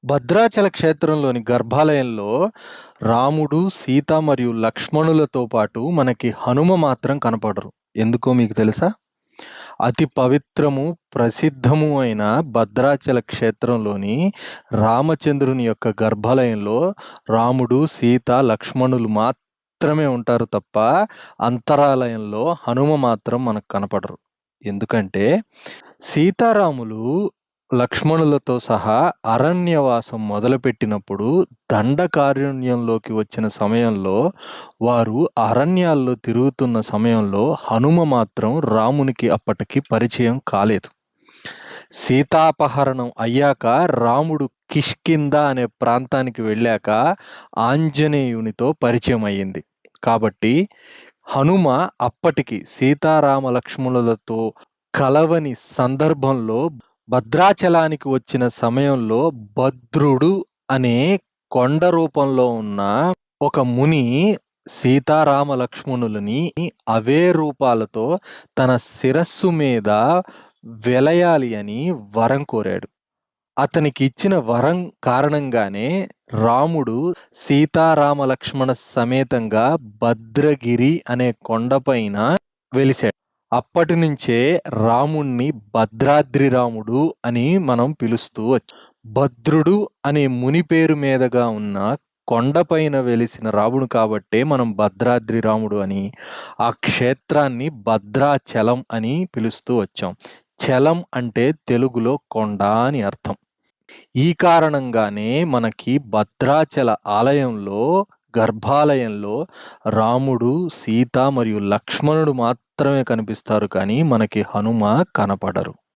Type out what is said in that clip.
భద్రాచల క్షేత్రంలోని గర్భాలయంలో రాముడు, సీత మరియు లక్ష్మణులతో పాటు మనకి హనుమ మాత్రం కనపడరు. ఎందుకో మీకు తెలుసా? అతి పవిత్రము, ప్రసిద్ధము అయిన భద్రాచల క్షేత్రంలోని రామచంద్రుని యొక్క గర్భాలయంలో రాముడు, సీత, లక్ష్మణులు మాత్రమే ఉంటారు తప్ప, అంతరాలయంలో హనుమ మాత్రం మనకు కనపడరు. ఎందుకంటే సీతారాములు లక్ష్మణులతో సహా అరణ్యవాసం మొదలుపెట్టినప్పుడు దండకారణ్యంలోకి వచ్చిన సమయంలో వారు అరణ్యాల్లో తిరుగుతున్న సమయంలో హనుమ మాత్రం రామునికి అప్పటికి పరిచయం కాలేదు. సీతాపహరణం అయ్యాక రాముడు కిష్కింద అనే ప్రాంతానికి వెళ్ళాక ఆంజనేయునితో పరిచయం అయ్యింది. కాబట్టి హనుమ అప్పటికి సీతారామ లక్ష్మణులతో కలవని సందర్భంలో భద్రాచలానికి వచ్చిన సమయంలో భద్రుడు అనే కొండ రూపంలో ఉన్న ఒక ముని సీతారామ లక్ష్మణులని అవే రూపాలతో తన శిరస్సు మీద వెలయాలి అని వరం కోరాడు. అతనికి ఇచ్చిన వరం కారణంగానే రాముడు సీతారామ లక్ష్మణ సమేతంగా భద్రగిరి అనే కొండపైన వెలిశాడు. అప్పటి నుంచే రాముణ్ణి భద్రాద్రి రాముడు అని మనం పిలుస్తూ వచ్చాం. భద్రుడు అనే ముని పేరు మీదగా ఉన్న కొండపైన వెలిసిన రాముడు కాబట్టే మనం భద్రాద్రి రాముడు అని, ఆ క్షేత్రాన్ని భద్రాచలం అని పిలుస్తూ వచ్చాం. చలం అంటే తెలుగులో కొండ అని అర్థం. ఈ కారణంగానే మనకి భద్రాచల ఆలయంలో, గర్భాలయంలో రాముడు, సీత మరియు లక్ష్మణుడు మాత్రమే కనిపిస్తారు కానీ మనకి హనుమ కనపడరు.